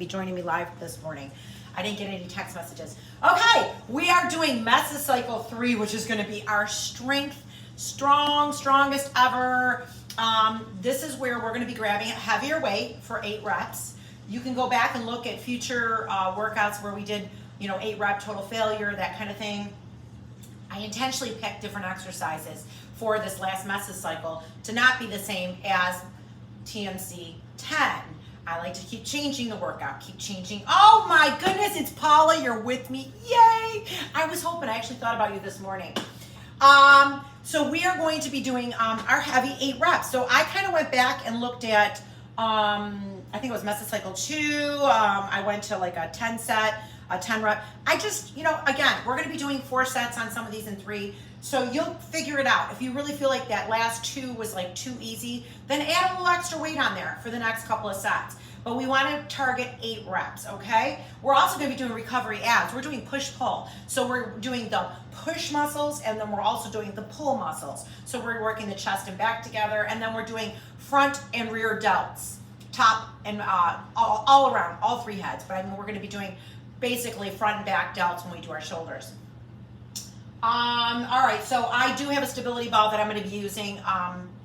be joining me live this morning. I didn't get any text messages. Okay, we are doing Mesocycle 3, which is going to be our strongest ever. This is where we're going to be grabbing a heavier weight for 8 reps. You can go back and look at future workouts where we did, 8 rep total failure, that kind of thing. I intentionally picked different exercises for this last Mesocycle to not be the same as TMC 10. I like to keep changing the workout, keep changing. Oh my goodness, it's Paula, you're with me. Yay! I was hoping, I actually thought about you this morning. So we are going to be doing our heavy 8 reps. So I kind of went back and looked at, I think it was Mesocycle 2. I went to like a 10 set, a 10 rep. I just, again, we're going to be doing 4 sets on some of these and 3. So you'll figure it out. If you really feel like that last 2 was like too easy, then add a little extra weight on there for the next couple of sets. But we want to target 8 reps, okay? We're also going to be doing recovery abs. We're doing push-pull. So we're doing the push muscles, and then we're also doing the pull muscles. So we're working the chest and back together, and then we're doing front and rear delts, top and all around, all 3 heads. But we're going to be doing basically front and back delts when we do our shoulders. All right, so I do have a stability ball that I'm going to be using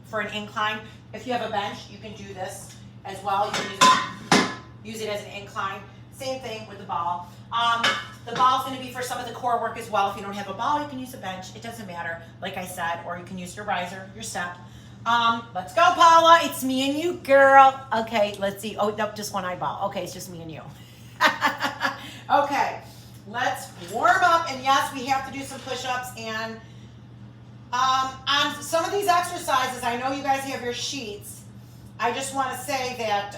for an incline. If you have a bench, you can do this as well. You can use it as an incline. Same thing with the ball. The ball is going to be for some of the core work as well. If you don't have a ball, you can use a bench. It doesn't matter, like I said, or you can use your riser, your step. Let's go, Paula. It's me and you, girl. Okay, let's see. Oh, nope, just one eyeball. Okay, it's just me and you. Okay, let's warm up. And yes, we have to do some push-ups. And on some of these exercises, I know you guys have your sheets. I just want to say that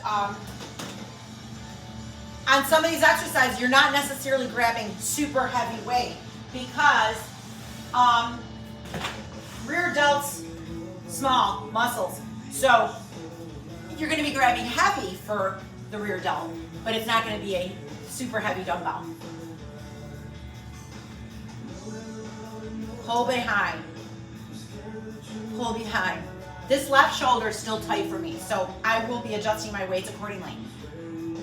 on some of these exercises, you're not necessarily grabbing super heavy weight because rear delts, small muscles. So you're going to be grabbing heavy for the rear delt, but it's not going to be a super heavy dumbbell. Pull behind. Pull behind. This left shoulder is still tight for me, so I will be adjusting my weights accordingly.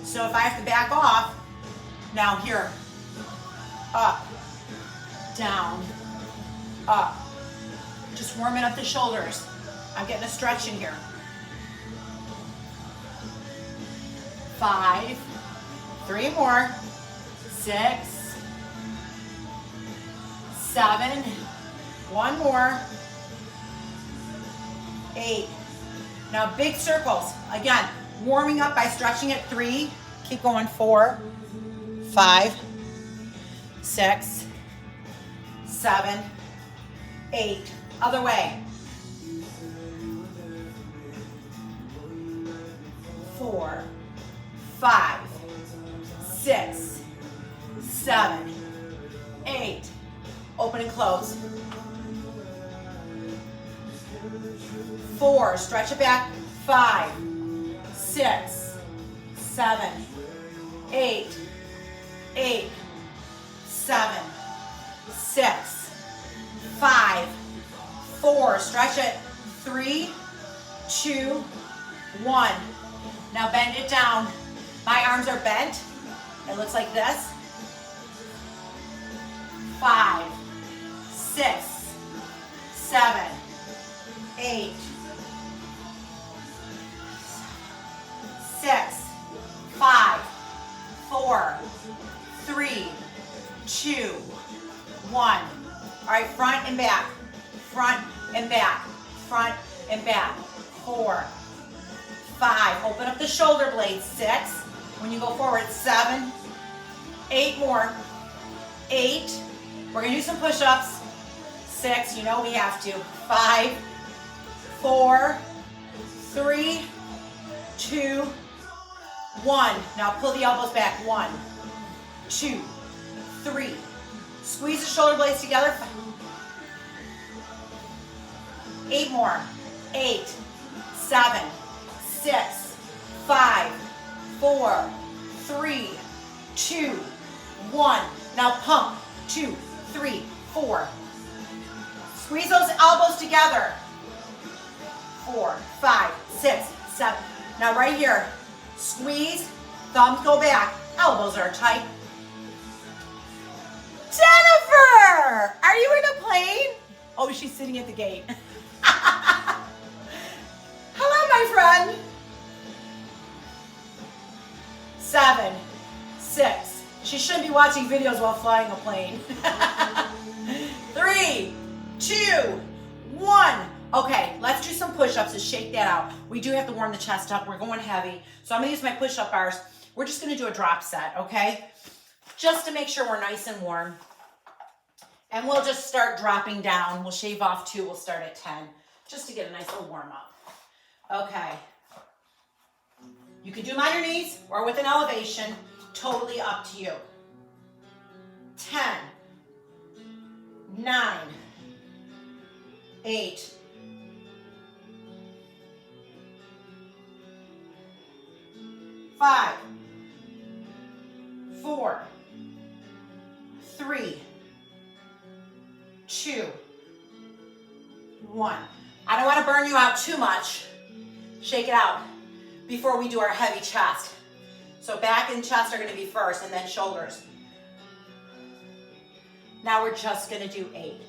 So if I have to back off, now here, up, down, up. Just warming up the shoulders. I'm getting a stretch in here. 5, 3 more, 6, 7, 1 more, 8. Now big circles. Again, warming up by stretching at 3. Keep going. 4, 5, 6, 7, 8. Other way. 4, 5, 6, 7, 8. Open and close. 4, stretch it back. 5, 6, 7, 8, 8, 7, 6, 5, 4, stretch it. 3, 2, 1. Now bend it down. My arms are bent. It looks like this. 5, 6, 7, 8, 6, 5, 4, 3, 2, 1. All right, front and back, front and back, front and back. 4, 5. Open up the shoulder blades. 6. When you go forward, 7, 8 more. 8. We're gonna do some push-ups. 6. You know we have to. 5, 4, 3, 2, 1. Now pull the elbows back. 1, 2, 3. Squeeze the shoulder blades together. 8 more. 8, 7, 6, 5, 4, 3, 2, 1. Now pump. 2, 3, 4. Squeeze those elbows together. 4, 5, 6, 7. Now right here, squeeze, Thumbs go back, elbows are tight. Jennifer, are you in a plane? Oh, she's sitting at the gate. Hello, my friend. 7, 6. She shouldn't be watching videos while flying a plane. 3, 2, 1. Okay, let's do some push-ups to shake that out. We do have to warm the chest up. We're going heavy. So I'm gonna use my push-up bars. We're just gonna do a drop set, okay? Just to make sure we're nice and warm. And we'll just start dropping down. We'll shave off 2, we'll start at 10, just to get a nice little warm up. Okay. You can do them on your knees or with an elevation, totally up to you. 10, 9, 8, 5, 4, 3, 2, 1. I don't want to burn you out too much. Shake it out before we do our heavy chest. So back and chest are going to be first, and then shoulders. Now we're just going to do 8.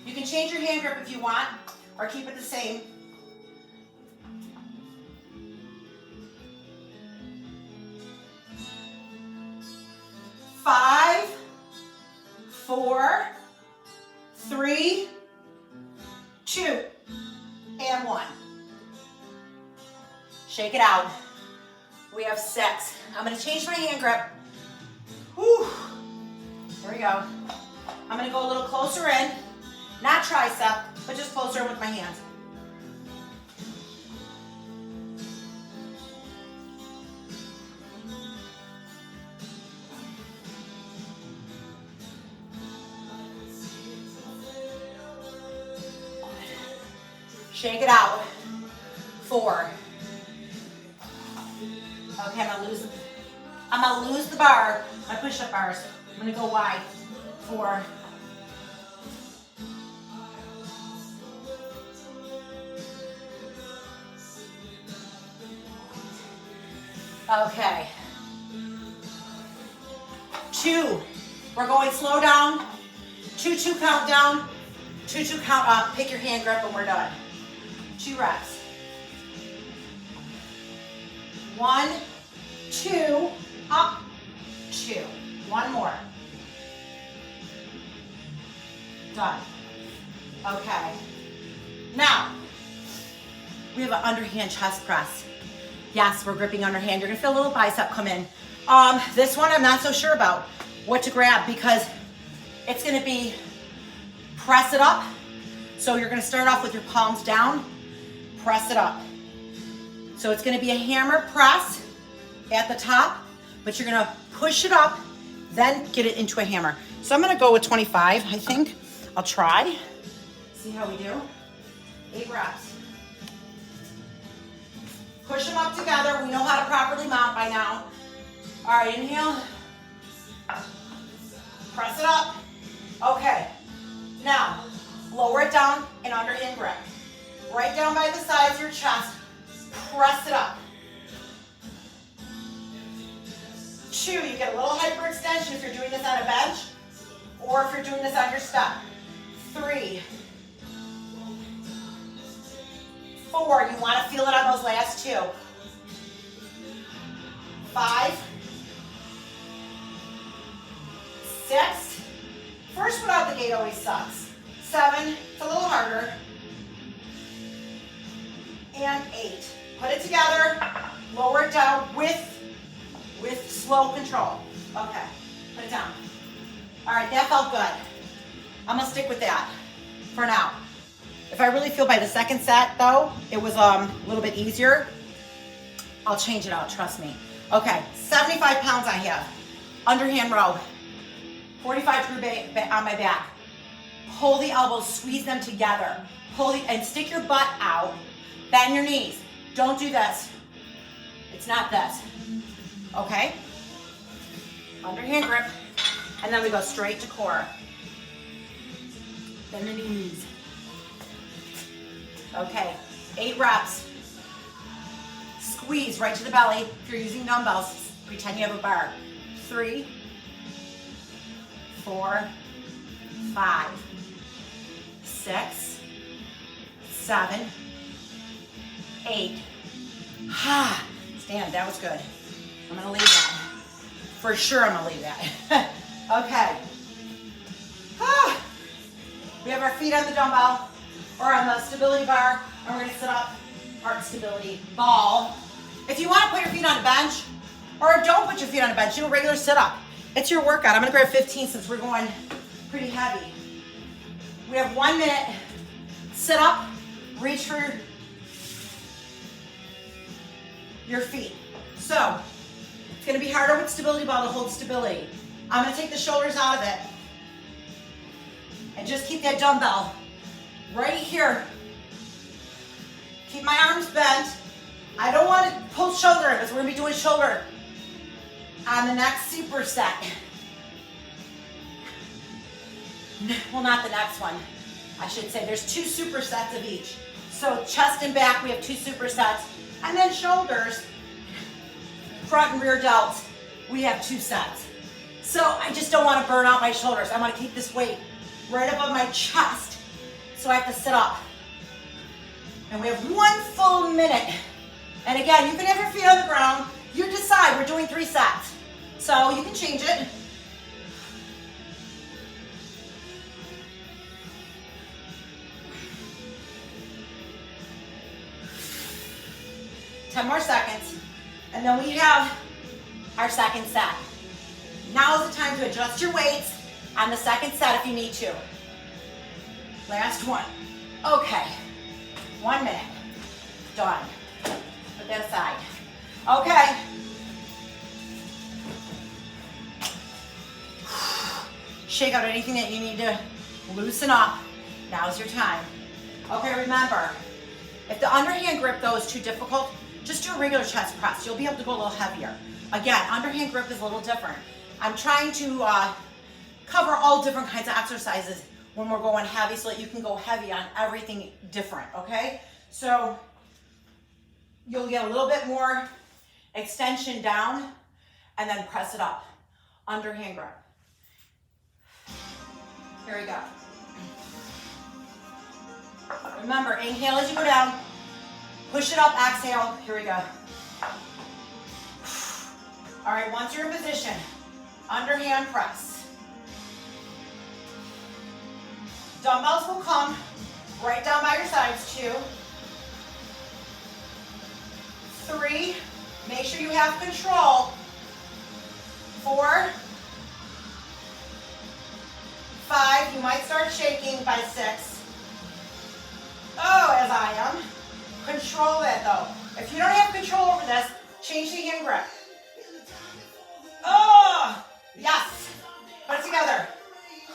You can change your hand grip if you want, or keep it the same. 5, 4, 3, 2, and 1. Shake it out. We have 6. I'm going to change my hand grip. Whew. Here we go. I'm going to go a little closer in. Not tricep, but just closer in with my hands. Shake it out. 4. Okay, I'm gonna lose the bar, my push-up bars. I'm gonna go wide. 4. Okay. 2. We're going slow down. 2, 2 count down. 2, 2 count up. Pick your hand grip and we're done. 2 reps. 1, 2, up, 2. 1 more. Done. Okay. Now, we have an underhand chest press. Yes, we're gripping underhand. You're gonna feel a little bicep come in. This one I'm not so sure about what to grab because it's gonna be press it up. So you're gonna start off with your palms down, press it up. So it's gonna be a hammer press at the top, but you're gonna push it up, then get it into a hammer. So I'm gonna go with 25, I think. I'll try. See how we do. 8 reps. Push them up together. We know how to properly mount by now. All right, inhale. Press it up. Okay. Now, lower it down and underhand grip. Right down by the sides of your chest. Press it up. 2, you get a little hyperextension if you're doing this on a bench or if you're doing this on your step. 3, 4, you want to feel it on those last 2. 5, 6, first one out the gate always sucks. 7, it's a little harder. And 8. Put it together, lower it down with slow control. Okay, put it down. All right, that felt good. I'm gonna stick with that for now. If I really feel by the second set though, it was a little bit easier, I'll change it out, trust me. Okay, 75 pounds I have. Underhand row, 45 through on my back. Pull the elbows, squeeze them together. And stick your butt out. Bend your knees. Don't do this. It's not this. Okay? Underhand grip. And then we go straight to core. Bend the knees. Okay. 8 reps. Squeeze right to the belly. If you're using dumbbells, Pretend you have a bar. 3, 4, 5, 6, 7, 8. Stand, that was good. I'm gonna leave that. For sure I'm gonna leave that. Okay. We have our feet on the dumbbell or on the stability bar, and we're gonna sit up, heart stability, ball. If you wanna put your feet on a bench, or don't put your feet on a bench, do a regular sit up. It's your workout. I'm gonna grab 15 since we're going pretty heavy. We have 1 minute. Sit up, reach for your feet. So, it's gonna be harder with stability ball to hold stability. I'm gonna take the shoulders out of it and just keep that dumbbell right here. Keep my arms bent. I don't want to pull shoulder because we're gonna be doing shoulder on the next superset. Well, not the next one, I should say. There's 2 supersets of each. So chest and back, we have 2 supersets. And then shoulders, front and rear delts, we have 2 sets. So I just don't want to burn out my shoulders. I want to keep this weight right above my chest. So I have to sit up. And we have 1 full minute. And again, you can have your feet on the ground. You decide, we're doing 3 sets. So you can change it. Ten more seconds. And then we have our second set. Now is the time to adjust your weights on the second set if you need to. Last one. Okay. 1 minute. Done. Put that aside. Okay. Shake out anything that you need to loosen up. Now's your time. Okay, remember, if the underhand grip though is too difficult, just do a regular chest press. You'll be able to go a little heavier. Again, underhand grip is a little different. I'm trying to cover all different kinds of exercises when we're going heavy so that you can go heavy on everything different, okay? So you'll get a little bit more extension down and then press it up. Underhand grip. Here we go. Remember, inhale as you go down. Push it up, exhale. Here we go. All right, once you're in position, underhand press. Dumbbells will come right down by your sides. 2, 3, make sure you have control. 4, 5, you might start shaking by 6. Oh, as I am. Control that though. If you don't have control over this, change the hand grip. Oh, yes. Put it together.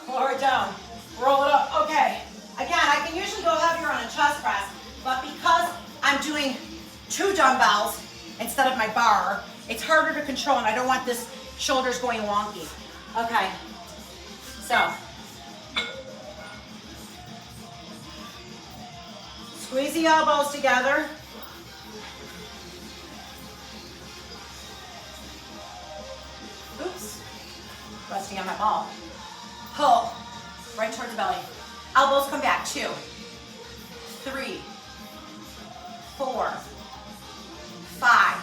Lower it down. Roll it up. Okay. Again, I can usually go heavier on a chest press, but because I'm doing 2 dumbbells instead of my bar, it's harder to control and I don't want this shoulders going wonky. Okay. So, squeeze the elbows together. Oops. Resting on my ball. Pull. Right towards the belly. Elbows come back. 2, 3, 4, 5.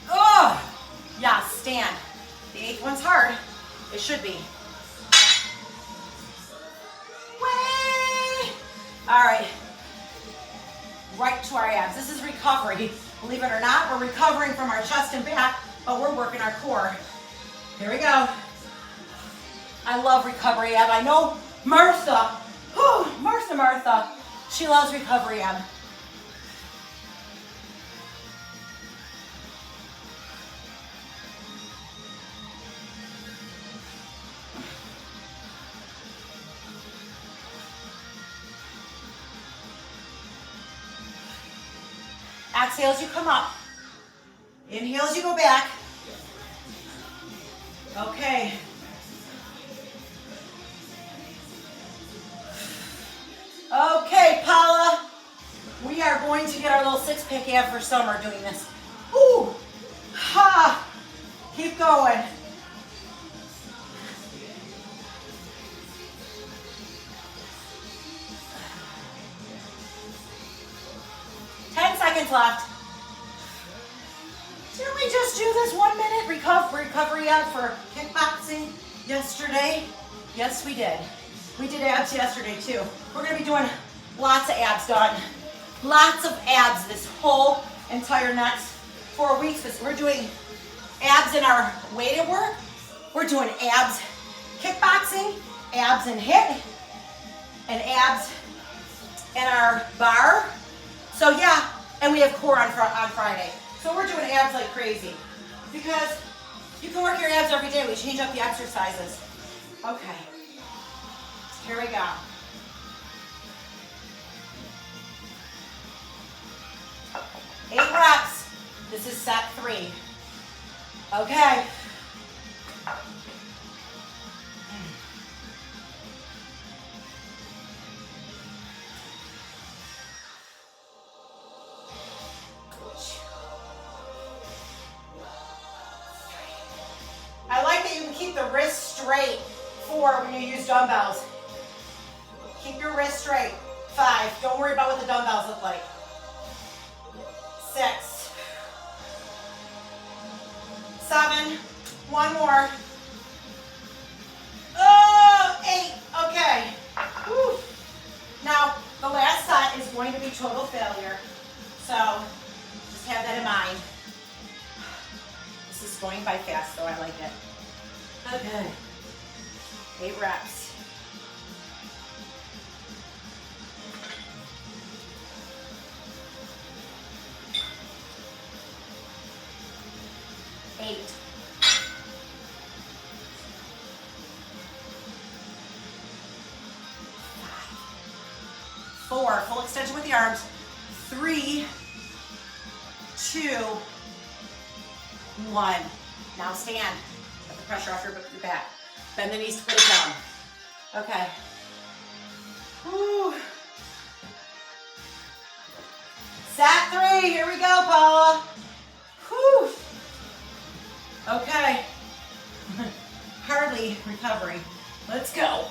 Oh! Yeah, stand. The 8th one's hard. It should be. All right, right to our abs. This is recovery. Believe it or not, we're recovering from our chest and back, but we're working our core. Here we go. I love recovery ab. I know Martha, Martha, she loves recovery ab. Exhale as you come up. Inhale as you go back. Okay. Okay, Paula. We are going to get our little six-pack ab for summer doing this. Ooh, ha, keep going. Seconds left. Didn't we just do this 1 minute recovery ab for kickboxing yesterday? Yes, we did. We did abs yesterday too. We're gonna be doing lots of abs done. Lots of abs this whole entire next 4 weeks. We're doing abs in our weighted work. We're doing abs kickboxing, abs and HIIT, and abs in our bar. So yeah, and we have core on Friday. So we're doing abs like crazy because you can work your abs every day. We change up the exercises. Okay, here we go. Eight reps. This is set 3. Okay. I like that you can keep the wrist straight when you use dumbbells. Keep your wrist straight. 5. Don't worry about what the dumbbells look like. 6. 7. One more. 8. Okay. Whew. Now, the last set is going to be total failure. So, just have that in mind. This is going by fast, so I like it. Okay. 8 reps. Eight. 4. Full extension with the arms. 3, 2, 1. Now stand. Get the pressure off your back. Bend the knees to put it down. Okay. Whew. Set 3. Here we go, Paula. Whew. Okay. Hardly recovering. Let's go.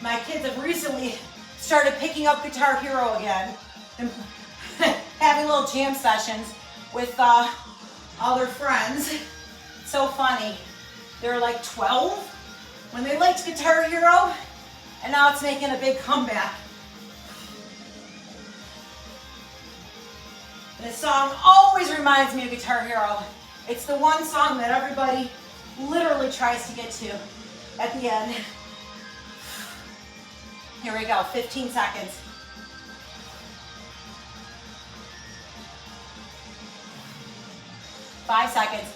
My kids have recently started picking up Guitar Hero again and having little jam sessions with all their friends. So funny. They're like 12 when they liked Guitar Hero, and now it's making a big comeback. This song always reminds me of Guitar Hero. It's the one song that everybody literally tries to get to at the end. Here we go, 15 seconds. Five seconds.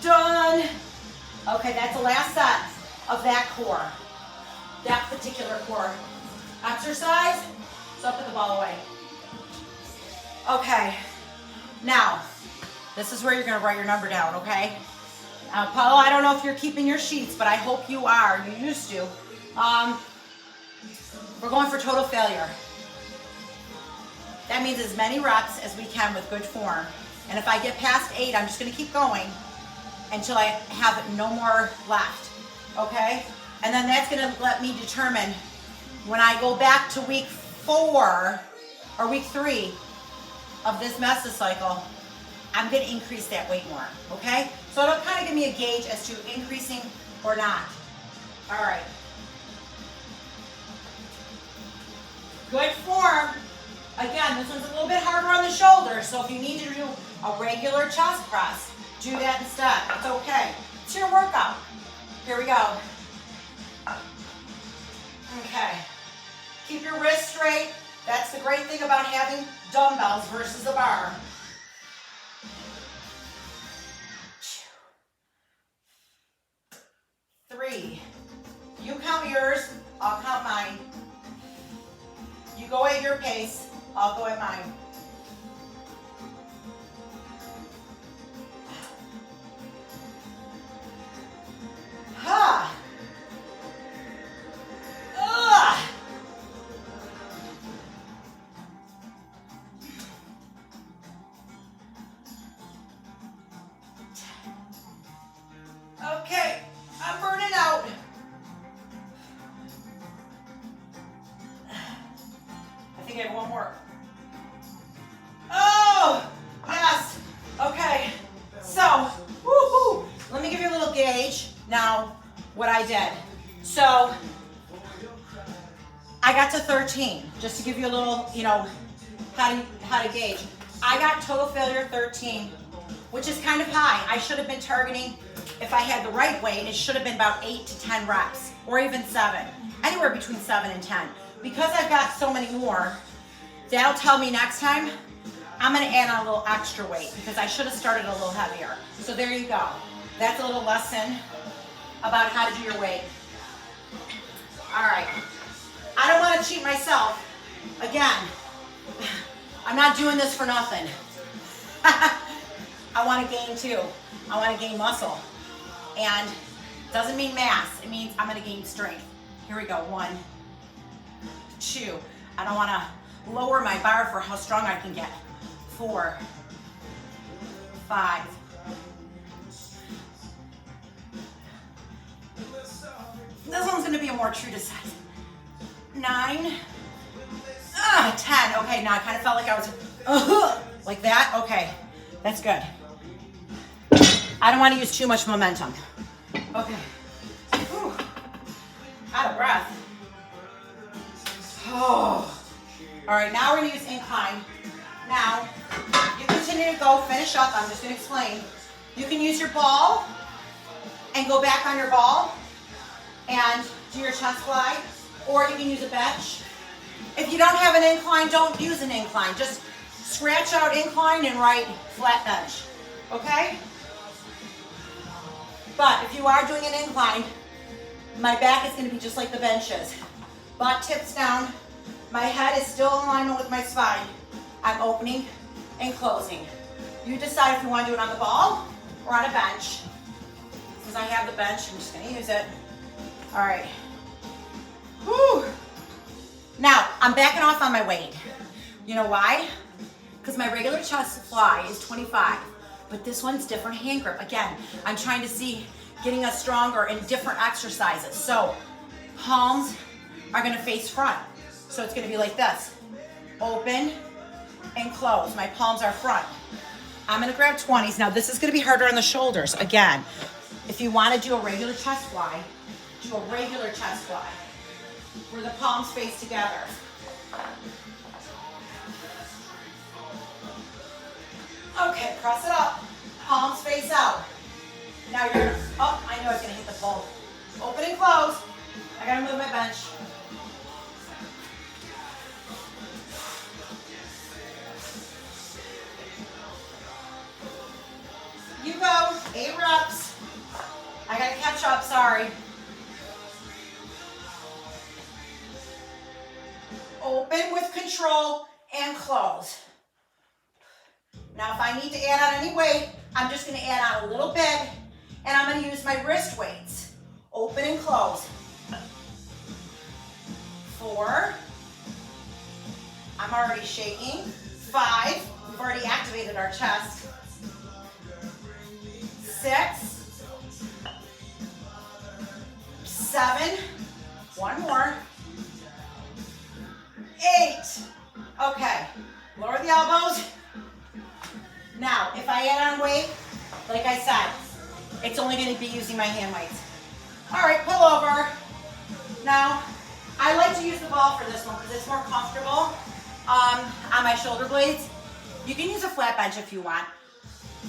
Done. Okay, that's the last set of that core, that particular core exercise. So put the ball away. Okay, now, this is where you're gonna write your number down, okay? Paula, I don't know if you're keeping your sheets, but I hope you are. You used to. We're going for total failure. That means as many reps as we can with good form. And if I get past 8, I'm just going to keep going until I have no more left. Okay? And then that's going to let me determine when I go back to week 4 or week 3 of this Mesocycle, I'm going to increase that weight more, okay? So it'll kind of give me a gauge as to increasing or not. All right. Good form. Again, this one's a little bit harder on the shoulders, so if you need to do a regular chest press, do that instead. It's okay. It's your workout. Here we go. Okay. Keep your wrist straight. That's the great thing about having dumbbells versus a bar. 3. You count yours, I'll count mine. am I. Ha! Ugh! Okay, I'm burning out. I think I have one more. Oh, yes. Okay, so, woohoo. Let me give you a little gauge now what I did. So, I got to 13, just to give you a little, you know, how to gauge. I got total failure 13, which is kind of high. I should have been targeting, if I had the right weight, it should have been about 8 to 10 reps, or even 7, anywhere between 7 and 10. Because I've got so many more, that'll tell me next time I'm gonna add on a little extra weight because I should have started a little heavier. So there you go. That's a little lesson about how to do your weight. All right. I don't want to cheat myself. Again, I'm not doing this for nothing. I want to gain too. I want to gain muscle. And it doesn't mean mass. It means I'm going to gain strength. Here we go. 1, 2. I don't want to lower my bar for how strong I can get. 4, 5. This one's going to be a more true to size. 9, 10. Okay, now I kind of felt like I was like that. Okay, that's good. I don't want to use too much momentum. Okay. Whew. Out of breath. Oh. All right, now we're going to use incline. Now, you continue to go, finish up. I'm just going to explain. You can use your ball and go back on your ball and do your chest fly, or you can use a bench. If you don't have an incline, don't use an incline. Just scratch out incline and write flat bench, okay? But if you are doing an incline, my back is gonna be just like the bench is. Butt tips down, my head is still in alignment with my spine. I'm opening and closing. You decide if you wanna do it on the ball or on a bench. Since I have the bench, I'm just gonna use it. All right. Whew. Now, I'm backing off on my weight. You know why? Because my regular chest fly is 25, but this one's different hand grip. Again, I'm trying to see getting us stronger in different exercises. So, palms are gonna face front. So it's gonna be like this. Open and close. My palms are front. I'm gonna grab 20s. Now, this is gonna be harder on the shoulders. Again, if you wanna do a regular chest fly, do a regular chest fly where the palms face together. Okay, press it up. Palms face out. Now you're gonna, oh, I knew I was gonna hit the pole. Open and close. I gotta move my bench. You go, 8 reps. I gotta catch up, sorry. Open with control and close. Now if I need to add on any weight, I'm just gonna add on a little bit and I'm gonna use my wrist weights. Open and close. 4. I'm already shaking. 5. We've already activated our chest. 6. 7. One more. 8. Okay, lower the elbows. Now, if I add on weight, like I said, it's only going to be using my hand weights. All right, pull over. Now, I like to use the ball for this one because it's more comfortable on my shoulder blades. You can use a flat bench if you want.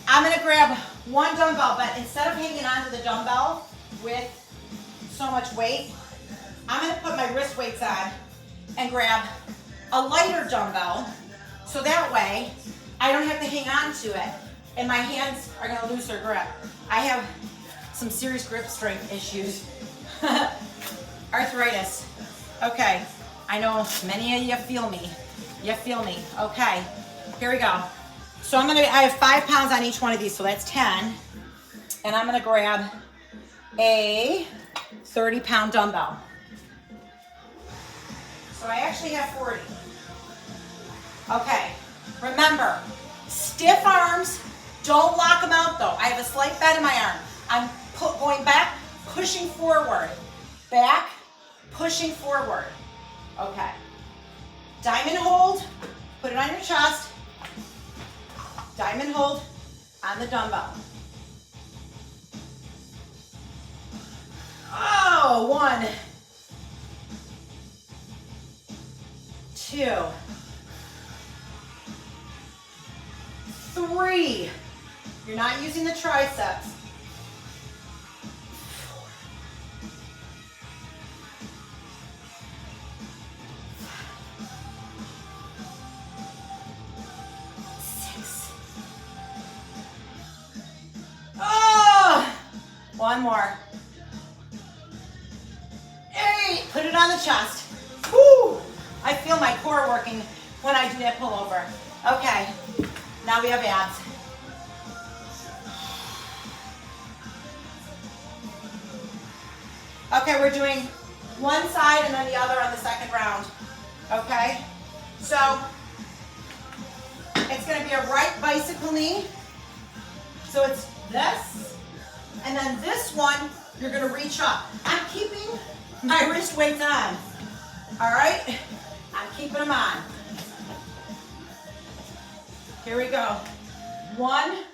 I'm going to grab one dumbbell, but instead of hanging onto the dumbbell with so much weight, I'm going to put my wrist weights on and grab a lighter dumbbell so that way I don't have to hang on to it and my hands are going to lose their grip. I have some serious grip strength issues. Arthritis. Okay, I know many of you feel me. You feel me? Okay, here we go. So I have 5 pounds on each one of these, so that's 10. And I'm gonna grab a 30-pound dumbbell. So I actually have 40. Okay, remember, stiff arms, don't lock them out though. I have a slight bend in my arm. I'm going back, pushing forward. Back, pushing forward. Okay. Diamond hold, put it on your chest. Diamond hold on the dumbbell. Oh, 1, 2, 3. You're not using the triceps. 4, 6. Oh, 1 more. 8. Put it on the chest. Woo! I feel my core working when I do that pullover. Okay, now we have abs. Okay, we're doing one side and then the other on the second round. Okay, so it's gonna be a right bicycle knee. So it's this, and then this one, you're gonna reach up. I'm keeping my wrist weights on. All right, I'm keeping them on. Here we go. 1,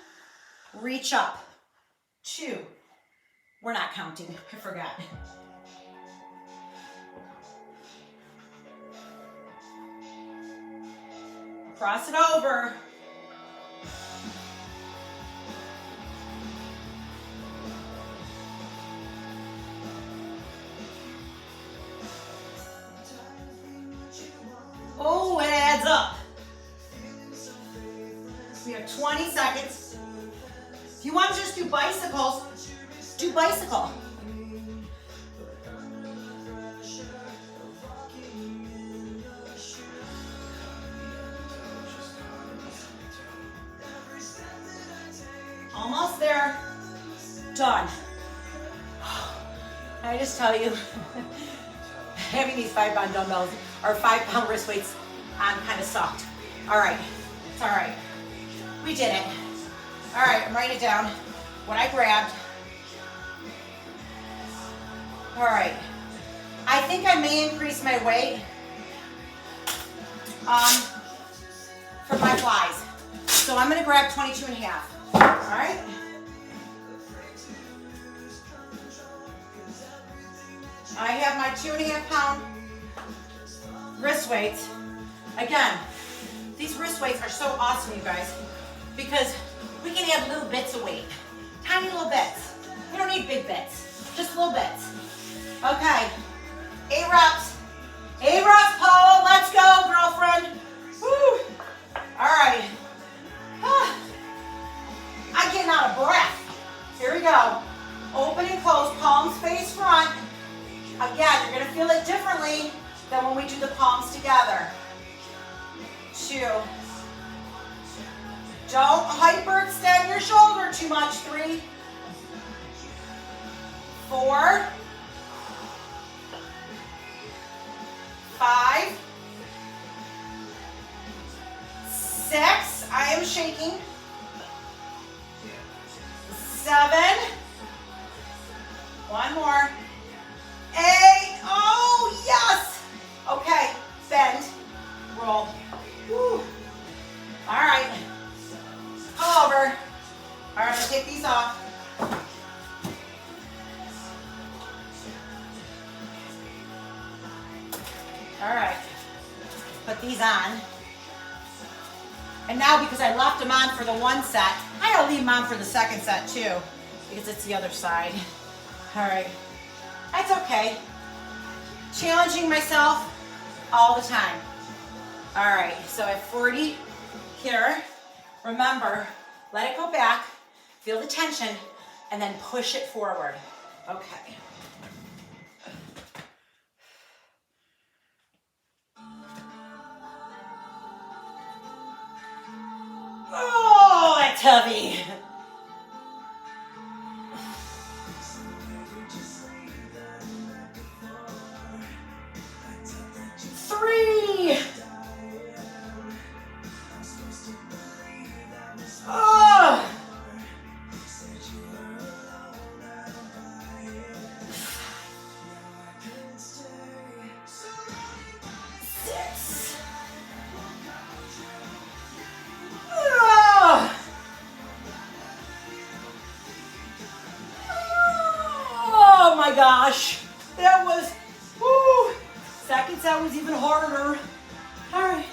reach up. 2, we're not counting, I forgot. Cross it over. Oh, it adds up. We have 20 seconds. If you want to just do bicycles, do bicycle. Almost there. Done. Can I just tell you, having these 5-pound dumbbells or 5-pound wrist weights on kind of sucked. All right, it's all right. We did it. All right, I'm writing it down. What I grabbed. All right. I think I may increase my weight for my flies. So I'm gonna grab 22.5. All right. I have my 2.5-pound wrist weights. Again, these wrist weights are so awesome, you guys, because we can add little bits of weight, tiny little bits. We don't need big bits, just little bits. Okay, 8 reps. 8 reps, Paula. Let's go, girlfriend. Woo. All right. I'm getting out of breath. Here we go. Open and close, palms face front. Again, you're gonna feel it differently than when we do the palms together. 2. Don't hyperextend your shoulder too much. 3, 4, 5, 6. I am shaking. 7. 1 more. 8. Oh, yes. Okay, bend, roll. Woo. All right, pull over. All right, I'm gonna take these off. All right, put these on. And now, because I left them on for the one set, I gotta leave them on for the second set too, because it's the other side. All right, that's okay. Challenging myself all the time. All right, so at 40 here, remember, let it go back, feel the tension, and then push it forward. Okay. That's heavy. Three. Oh. 6. Oh. Oh my gosh. That was, whoo. Second set was even harder. All right.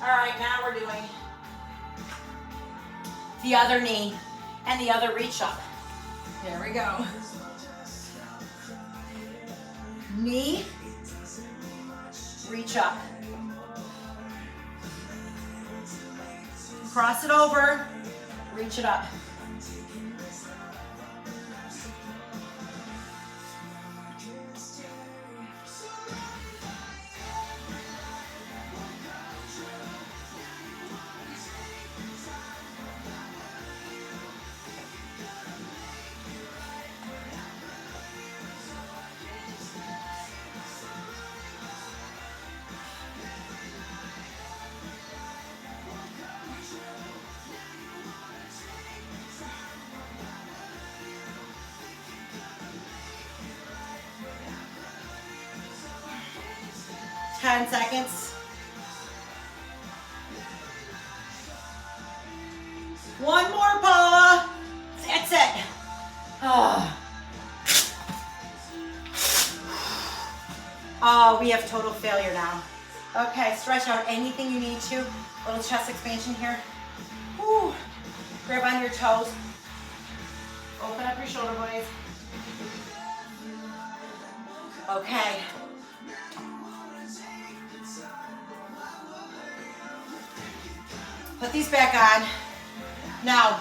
All right, now we're doing the other knee and the other reach up. There we go. Knee, reach up. Cross it over, reach it up. Ten seconds. One more, Paula. That's it. Oh. Oh, we have total failure now. Okay, stretch out anything you need to. Little chest expansion here. Whew. Grab on your toes. Open up your shoulder blades. Okay. Put these back on. Now,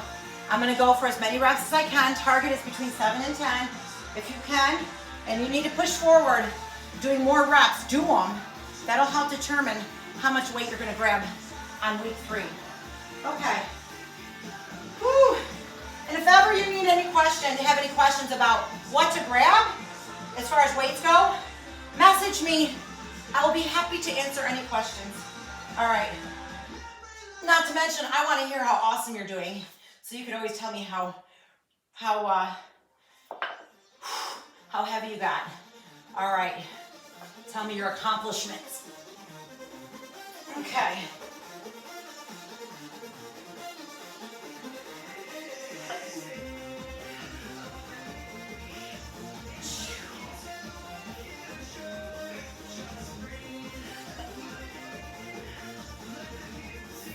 I'm gonna go for as many reps as I can. Target is between 7 and 10. If you can, and you need to push forward, doing more reps, do them. That'll help determine how much weight you're gonna grab on week 3. Okay. Whew. And if ever you need any questions, have any questions about what to grab, as far as weights go, message me. I will be happy to answer any questions. All right. Not to mention, I want to hear how awesome you're doing. So you can always tell me how heavy you got. All right. Tell me your accomplishments. Okay.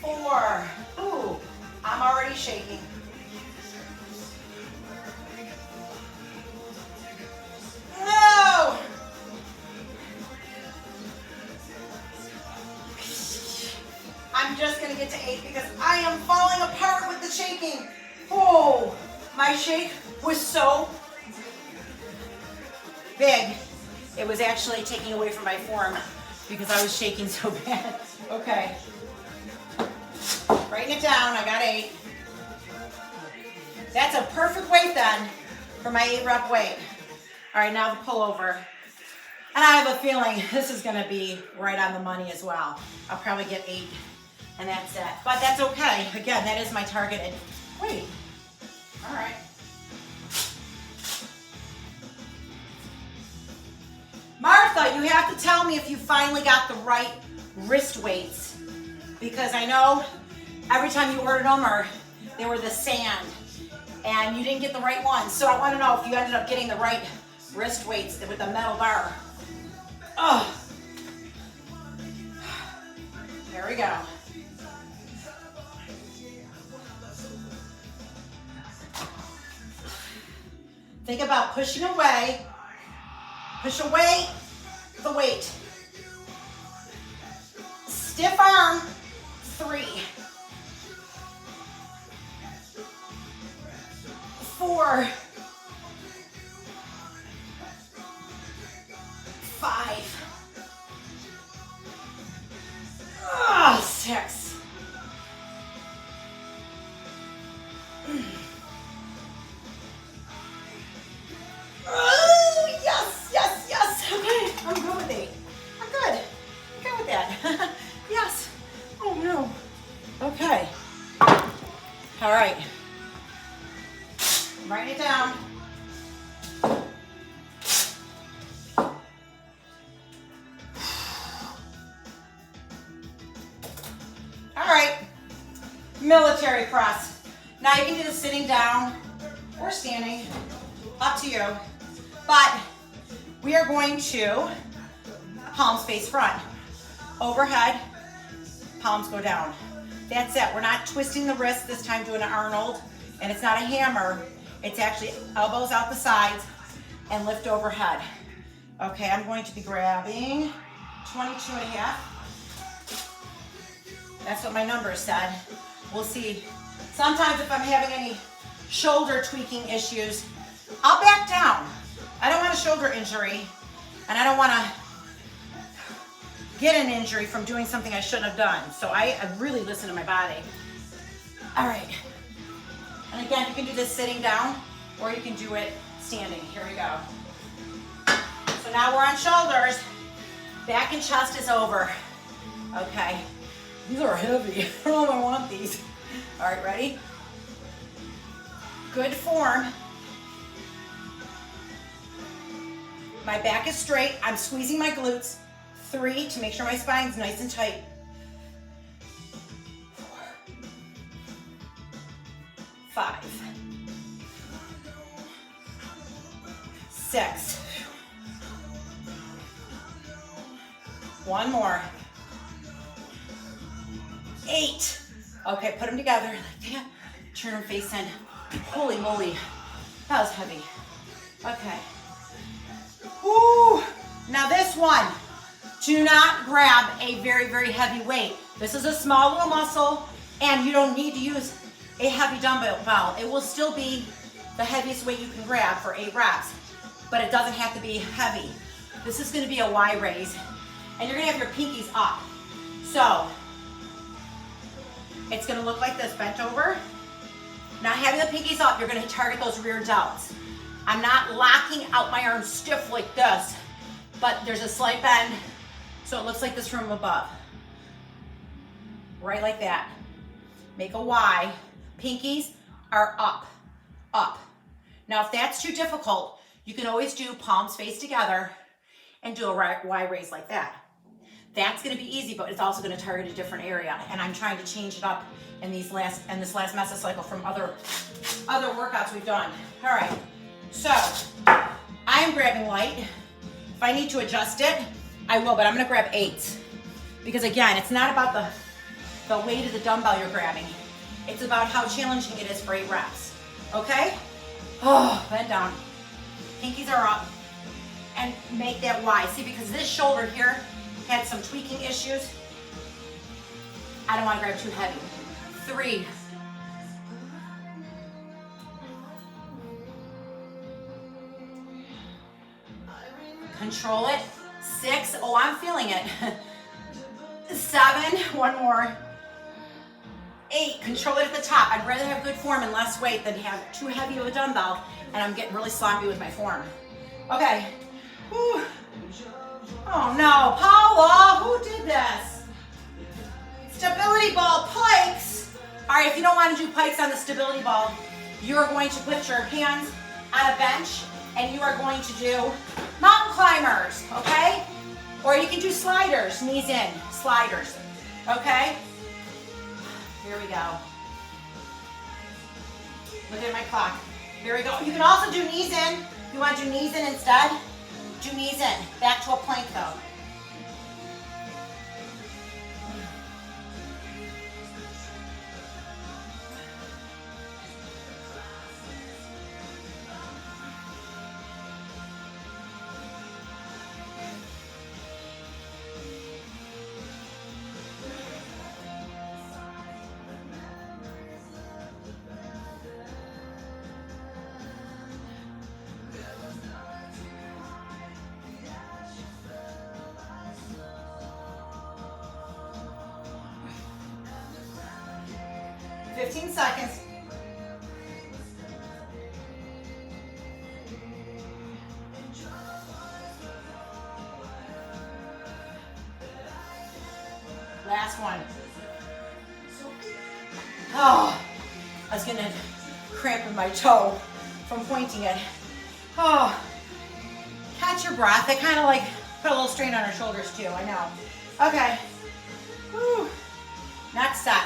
Four. Ooh, I'm already shaking. No! I'm just gonna get to 8 because I am falling apart with the shaking. Oh, my shake was so big. It was actually taking away from my form because I was shaking so bad. Okay. Writing it down, I got 8. That's a perfect weight then for my 8 rep weight. All right, now the pullover. And I have a feeling this is gonna be right on the money as well. I'll probably get 8 and that's it. But that's okay. Again, that is my targeted weight. All right. Martha, you have to tell me if you finally got the right wrist weights, because I know every time you ordered them, or they were the sand, and you didn't get the right ones. So I want to know if you ended up getting the right wrist weights with the metal bar. Oh, there we go. Think about pushing away. Push away the weight. Stiff arm, 3. 4. 5. 6. All right. Write it down. All right. Military press. Now you can do this sitting down or standing, up to you. But we are going to palms face front. Overhead, palms go down. That's it. We're not twisting the wrist this time doing an Arnold, and it's not a hammer. It's actually elbows out the sides and lift overhead. Okay, I'm going to be grabbing 22 and a half. That's what my number said. We'll see. Sometimes if I'm having any shoulder tweaking issues, I'll back down. I don't want a shoulder injury, and I don't want to get an injury from doing something I shouldn't have done. So I really listen to my body. All right. And again, you can do this sitting down or you can do it standing. Here we go. So now we're on shoulders. Back and chest is over. Okay. These are heavy. I don't know if I want these. All right, ready? Good form. My back is straight. I'm squeezing my glutes. 3, to make sure my spine's nice and tight. 4, 5, 6. One more. 8. Okay, put them together like that. Turn them face in. Holy moly, that was heavy. Okay. Woo! Now this one. Do not grab a very, very heavy weight. This is a small little muscle, and you don't need to use a heavy dumbbell. It will still be the heaviest weight you can grab for 8 reps, but it doesn't have to be heavy. This is gonna be a Y raise, and you're gonna have your pinkies up. So, it's gonna look like this, bent over. Not having the pinkies up, you're gonna target those rear delts. I'm not locking out my arms stiff like this, but there's a slight bend. So it looks like this from above. Right like that. Make a Y. Pinkies are up, up. Now if that's too difficult, you can always do palms face together and do a Y raise like that. That's gonna be easy, but it's also gonna target a different area. And I'm trying to change it up in this last mesocycle from other workouts we've done. All right, so I'm grabbing light. If I need to adjust it, I will, but I'm gonna grab 8. Because again, it's not about the weight of the dumbbell you're grabbing. It's about how challenging it is for 8 reps, okay? Oh, bend down. Pinkies are up. And make that Y. See, because this shoulder here had some tweaking issues, I don't wanna grab too heavy. 3. Control it. 6, oh, I'm feeling it. 7, one more. 8, control it at the top. I'd rather have good form and less weight than have too heavy of a dumbbell, and I'm getting really sloppy with my form. Okay. Whew. Oh no, Paula, who did this? Stability ball, pikes. All right, if you don't want to do pikes on the stability ball, you're going to put your hands on a bench and you are going to do mountain climbers, okay? Or you can do sliders, knees in, sliders, okay? Here we go. Look at my clock. Here we go. You can also do knees in. If you want to do knees in instead, do knees in. Back to a plank though. Seconds. Last one. Oh, I was getting a cramp in my toe from pointing it. Oh, catch your breath. They kind of like put a little strain on our shoulders too, I know. Okay, whew. Next set.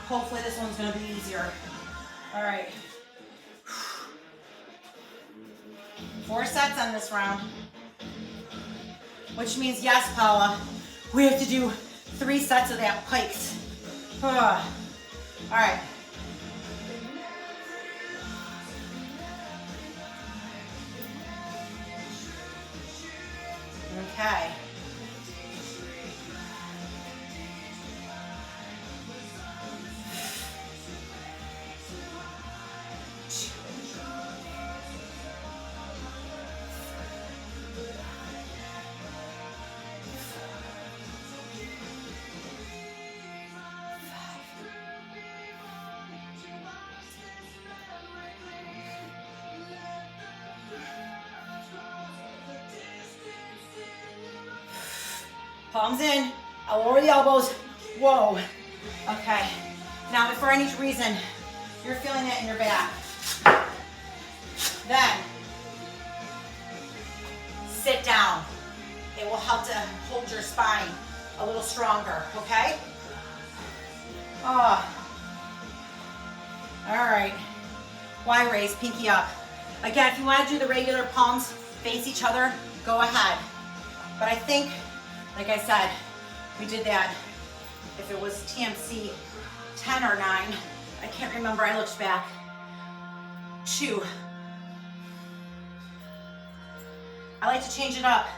Hopefully this one's gonna be easier. All right. 4 sets on this round, which means, yes, Paula, we have to do 3 sets of that pikes. All right. Okay. Palms in, I'll lower the elbows. Whoa. Okay. Now, if for any reason you're feeling that in your back, then sit down. It will help to hold your spine a little stronger, okay? Oh. All right. Y raise, pinky up. Again, if you want to do the regular palms face each other, go ahead. But I think, like I said, we did that, if it was TMC 10 or 9, I can't remember, I looked back. 2. I like to change it up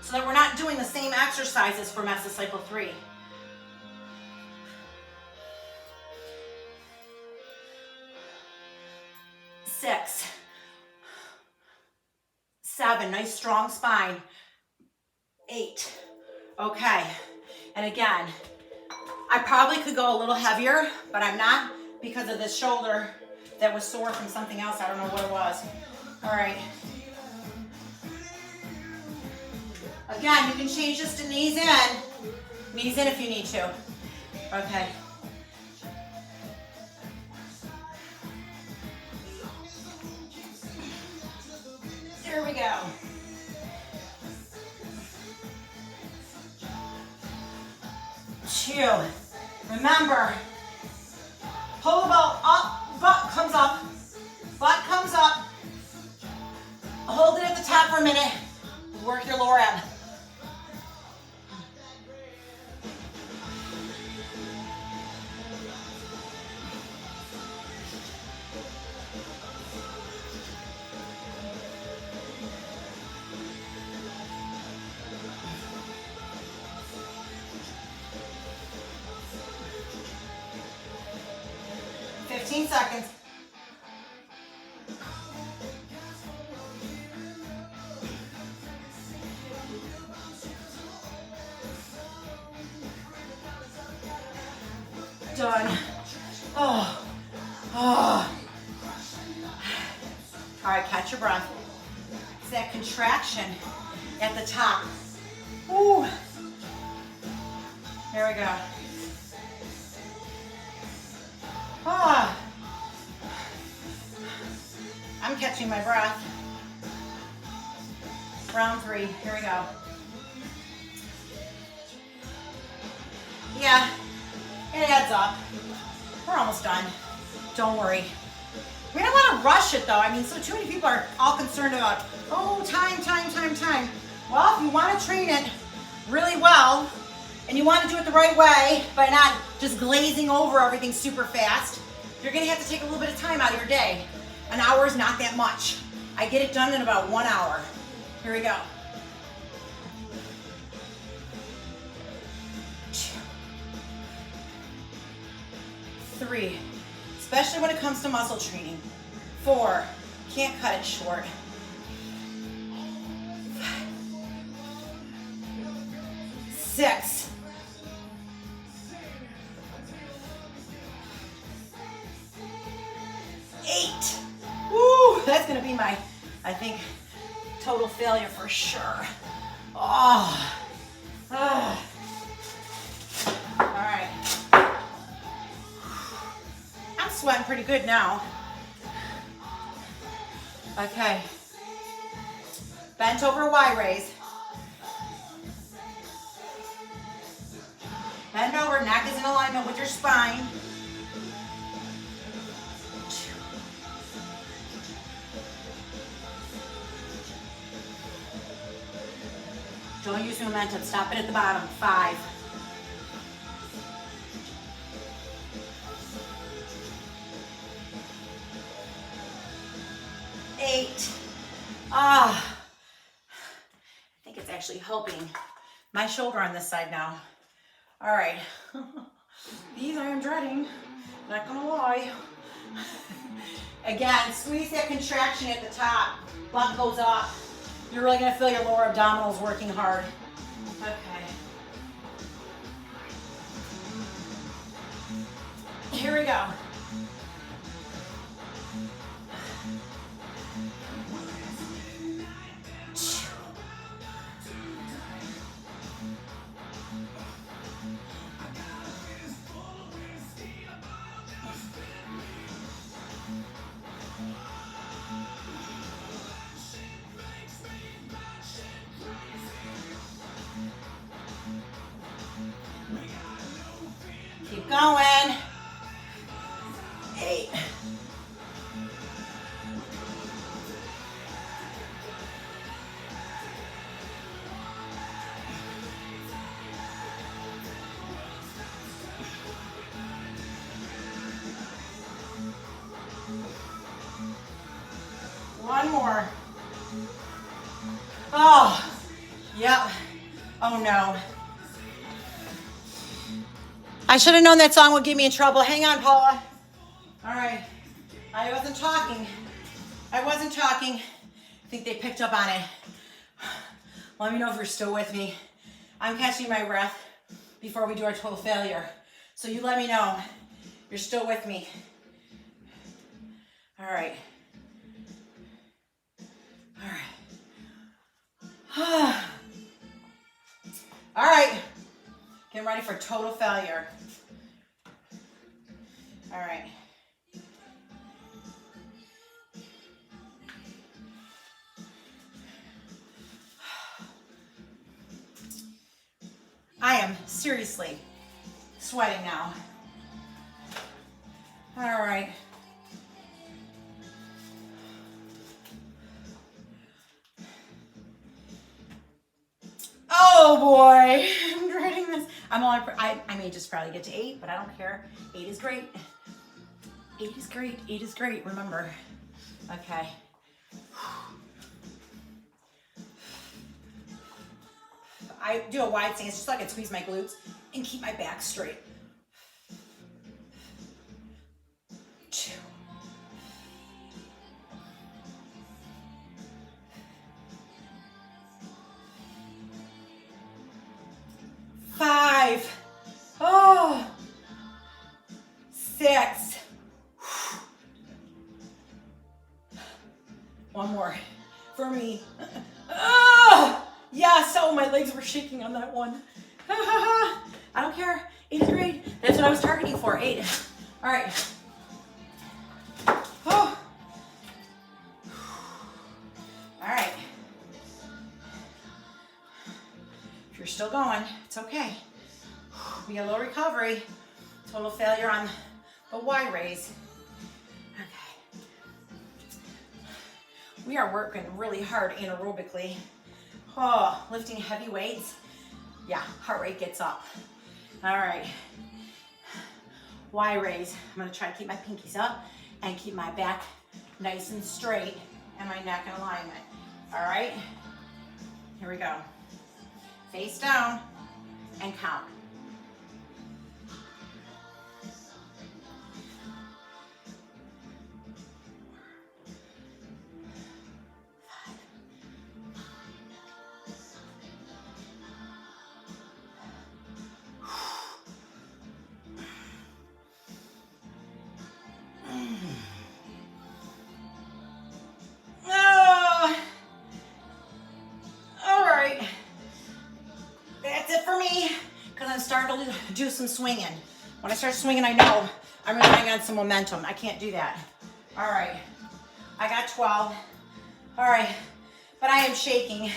so that we're not doing the same exercises for Mesocycle 3. 6. 7, nice strong spine. 8. Okay, and again, I probably could go a little heavier, but I'm not because of this shoulder that was sore from something else. I don't know what it was. All right. Again, you can change this to knees in. Knees in if you need to. Okay. There we go. Two. Remember, pull the belt up, butt comes up, butt comes up. Hold it at the top for a minute. Work your lower abs. Seconds. Done. Oh. Oh. All right, catch your breath. It's that contraction at the top. Ooh. There we go. Ah. I'm catching my breath. Round 3, here we go. Yeah, it adds up. We're almost done. Don't worry. We don't want to rush it though. I mean, so too many people are all concerned about, oh, time. Well, if you want to train it really well, and you want to do it the right way by not just glazing over everything super fast, you're gonna have to take a little bit of time out of your day. An hour is not that much. I get it done in about 1 hour. Here we go. 2, 3, especially when it comes to muscle training. 4, can't cut it short. 5, 6, 8. Woo, that's gonna be my, I think, total failure for sure. Oh. Ah. All right. I'm sweating pretty good now. Okay. Bent over Y raise. Bend over, neck is in alignment with your spine. Don't use momentum, stop it at the bottom. 5. 8. I think it's actually helping my shoulder on this side now. All right. These I am dreading, not gonna lie. Again, squeeze that contraction at the top. Butt goes up. You're really gonna feel your lower abdominals working hard. Okay. Here we go. Keep going. 8. One more. Oh, yep. Oh no. I should have known that song would get me in trouble. Hang on, Paula. All right. I wasn't talking. I think they picked up on it. Let me know if you're still with me. I'm catching my breath before we do our total failure. So you let me know you're still with me. All right. All right. All right. Get ready for total failure. All right. I am seriously sweating now. All right. Oh boy, I'm dreading this. I may just probably get to 8, but I don't care. 8 is great. 8 is great. 8 is great. Remember. Okay. I do a wide stance just so I can squeeze my glutes and keep my back straight. 2. 5. Oh. 6. One more for me. Yes, oh, my legs were shaking on that one. I don't care. 8 is great. That's what I was targeting for, 8. All right. Oh. All right. If you're still going, it's okay. We got a little recovery. Total failure on the Y raise. Okay. We are working really hard anaerobically. Oh, lifting heavy weights. Yeah, heart rate gets up. All right. Y raise. I'm gonna try to keep my pinkies up and keep my back nice and straight and my neck in alignment. All right. Here we go. Face down and count. 5. Starting to do some swinging. When I start swinging, I know I'm relying on some momentum. I can't do that. All right, I got 12. All right, but I am shaking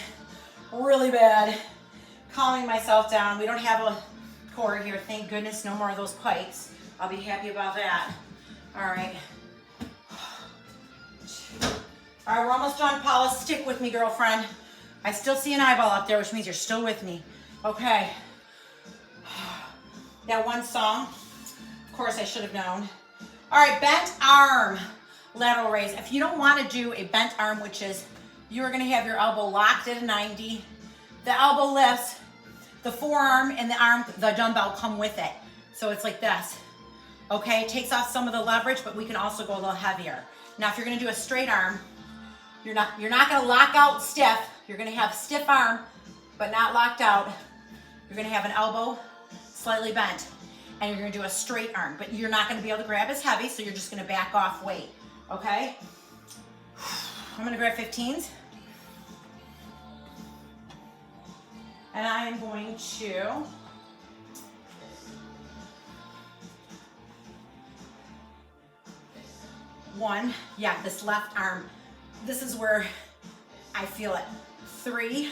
really bad, calming myself down. We don't have a cord here, thank goodness, no more of those pikes. I'll be happy about that. All right. All right, we're almost done, Paula. Stick with me, girlfriend. I still see an eyeball up there, which means you're still with me. Okay. That one song, of course I should have known. All right, bent arm lateral raise. If you don't want to do a bent arm, which is you're going to have your elbow locked at a 90, the elbow lifts, the forearm and the arm, the dumbbell come with it. So it's like this. Okay, it takes off some of the leverage, but we can also go a little heavier. Now, if you're going to do a straight arm, you're not going to lock out stiff. You're going to have stiff arm, but not locked out. You're going to have an elbow slightly bent, and you're going to do a straight arm, but you're not going to be able to grab as heavy, so you're just going to back off weight. Okay? I'm going to grab 15s. And I am going to one, yeah, this left arm. This is where I feel it. 3,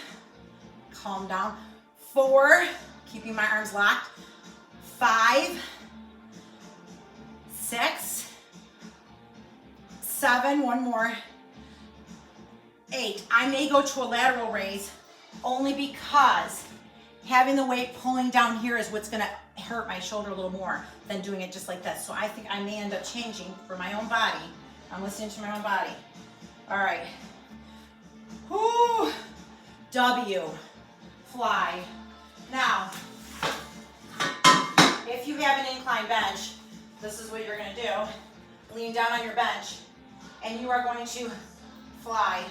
calm down. 4, keeping my arms locked. 5, 6, 7, one more. 8, I may go to a lateral raise only because having the weight pulling down here is what's gonna hurt my shoulder a little more than doing it just like this. So I think I may end up changing for my own body. I'm listening to my own body. All right. Whoo. W. Fly. Now, if you have an incline bench, this is what you're gonna do. Lean down on your bench, and you are going to fly.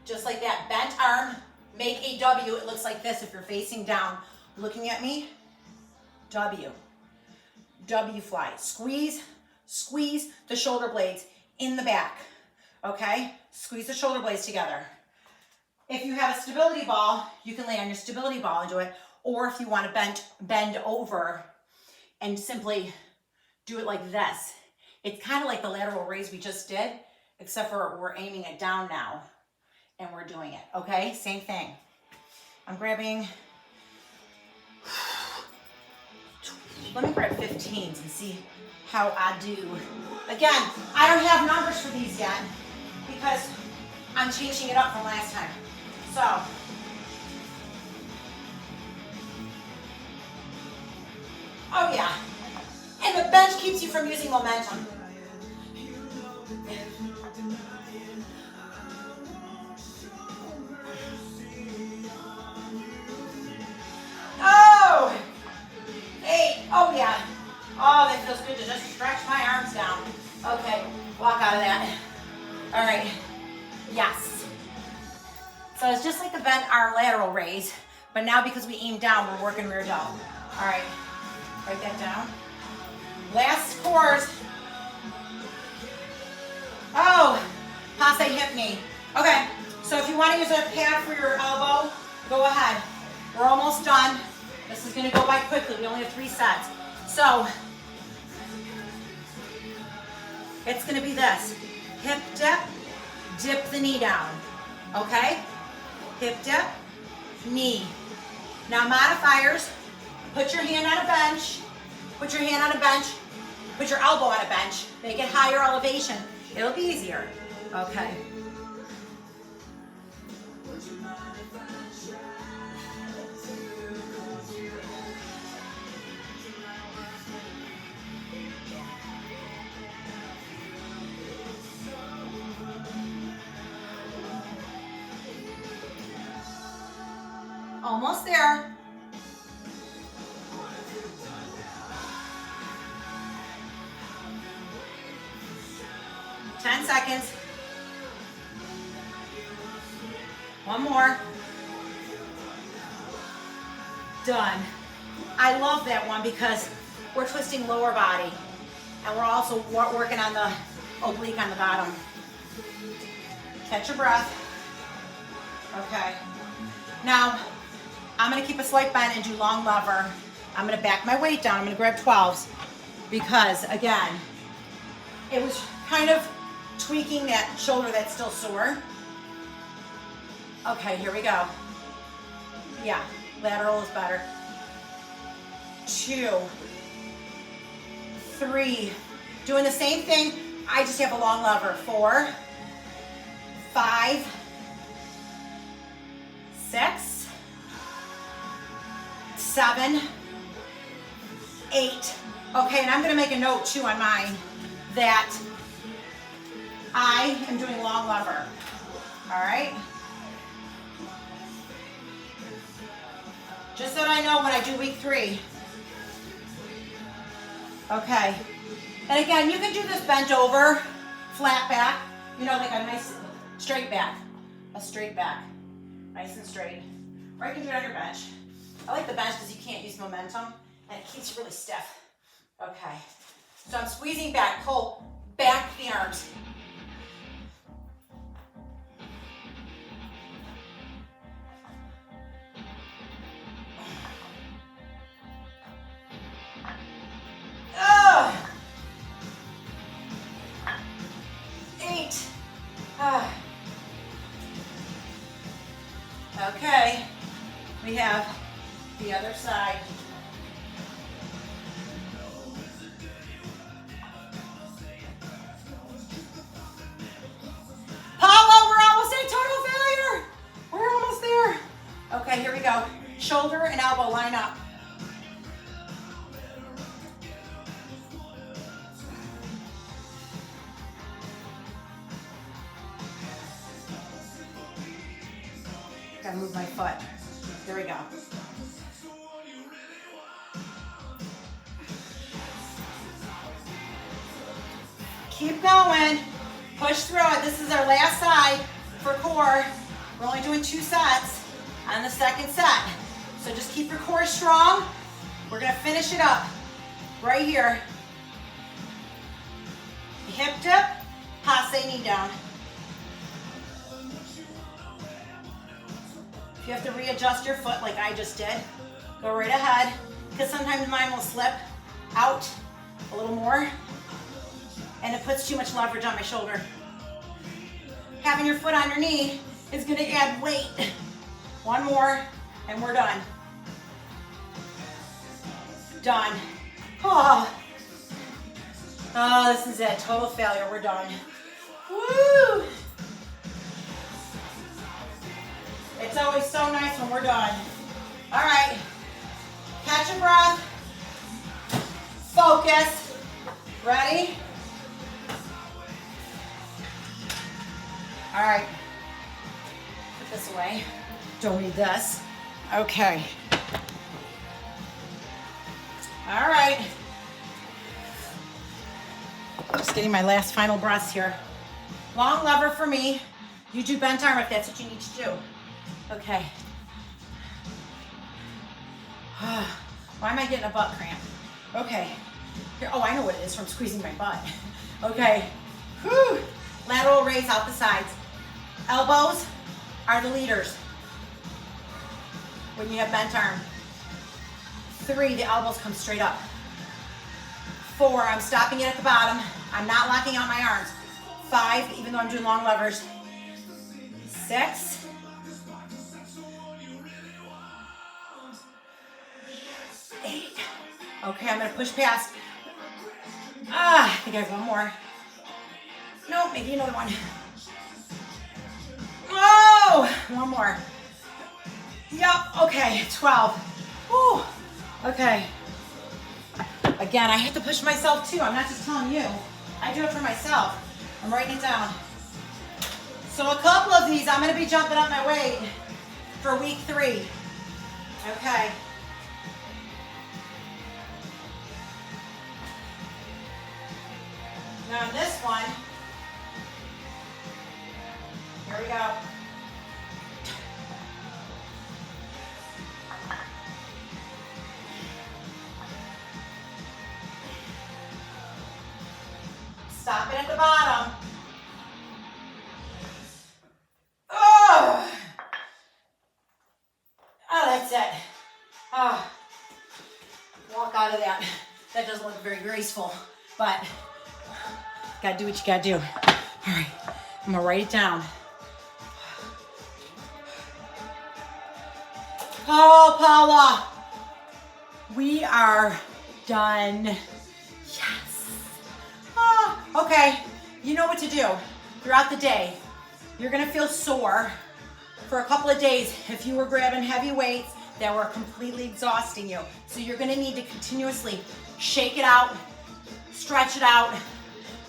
Just like that, bent arm, make a W. It looks like this if you're facing down, looking at me. W. W fly. Squeeze, squeeze the shoulder blades in the back. Okay? Squeeze the shoulder blades together. If you have a stability ball, you can lay on your stability ball and do it. Or if you want to bend over and simply do it like this. It's kind of like the lateral raise we just did, except for we're aiming it down now. And we're doing it, okay? Same thing. I'm grabbing, let me grab 15s and see how I do. Again, I don't have numbers for these yet because I'm changing it up from last time. So, oh yeah. And the bench keeps you from using momentum. Oh, 8, oh yeah. Oh, that feels good to just stretch my arms down. Okay, walk out of that. All right, yes. So it's just like the bent arm lateral raise, but now because we aim down, we're working rear delt. All right, write that down. Last scores. Oh, passe hip knee. Okay, so if you want to use a pad for your elbow, go ahead. We're almost done. This is gonna go by quickly. We only have 3 sets. So, it's gonna be this. Hip dip, dip the knee down, okay? Hip dip, knee. Now modifiers, put your hand on a bench, put your hand on a bench, put your elbow on a bench, make it higher elevation. It'll be easier, okay? Almost there. Ten seconds. One more. Done. I love that one because we're twisting lower body and we're also working on the oblique on the bottom. Catch your breath. Okay. Now, I'm gonna keep a slight bend and do long lever, I'm gonna back my weight down. I'm gonna grab 12s because again, it was kind of tweaking that shoulder that's still sore. Okay, here we go. Yeah, lateral is better. 2, 3, doing the same thing. I just have a long lever. 4, 5, 6, 7, 8. Okay, and I'm gonna make a note too on mine that I am doing long lever. All right? Just so that I know when I do week 3. Okay. And again, you can do this bent over, flat back, you know, like a nice straight back. A straight back. Nice and straight. Or you can do it on your bench. I like the bench because you can't use momentum and it keeps you really stiff. Okay. So I'm squeezing back, pull back the arms. Ugh. 8. Okay, we have the other side. Paulo, we're almost at total failure. We're almost there. Okay, here we go. Shoulder and elbow line up. Gotta move my foot. There we go. Keep going. Push through it. This is our last side for core. We're only doing 2 sets on the second set. So just keep your core strong. We're gonna finish it up right here. Hip dip, passe knee down. If you have to readjust your foot like I just did, go right ahead, because sometimes mine will slip out a little more and it puts too much leverage on my shoulder. Having your foot on your knee is gonna add weight. 1 more and we're done. Done. Oh, this is it, total failure, we're done. Woo! It's always so nice when we're done. All right, catch your breath, focus, ready? All right, put this away, don't need this. Okay. All right. Just getting my last final breaths here. Long lever for me. You do bent arm if that's what you need to do. Okay. Why am I getting a butt cramp? Okay. Here, oh, I know what it is from squeezing my butt. Okay. Whew. Lateral raise out the sides. Elbows are the leaders when you have bent arm. 3, the elbows come straight up. 4, I'm stopping it at the bottom. I'm not locking out my arms. 5, even though I'm doing long levers. 6, 8. Okay, I'm gonna push past. I think I have 1 more. No, maybe another one. Oh, 1 more. Yep, okay, 12. Whew. Okay. Again, I have to push myself too. I'm not just telling you. I do it for myself. I'm writing it down. So a couple of these, I'm gonna be jumping up my weight for week 3. Okay. Now in this one, here we go. Stop it at the bottom. Oh, that's it. Oh. walk out of that. That doesn't look very graceful, but gotta do what you gotta do. All right, I'm gonna write it down. Oh, Paula, we are done. Yes. Okay, you know what to do throughout the day. You're gonna feel sore for a couple of days if you were grabbing heavy weights that were completely exhausting you. So you're gonna need to continuously shake it out, stretch it out,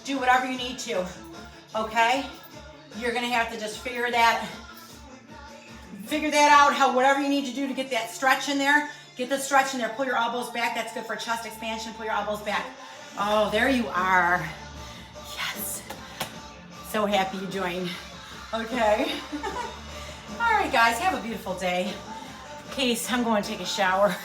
do whatever you need to, okay? You're gonna have to just figure that out, how whatever you need to do to get that stretch in there. Get the stretch in there, pull your elbows back. That's good for chest expansion, pull your elbows back. Oh, there you are. Yes. So happy you joined. Okay. All right, guys, have a beautiful day. Case, I'm going to take a shower.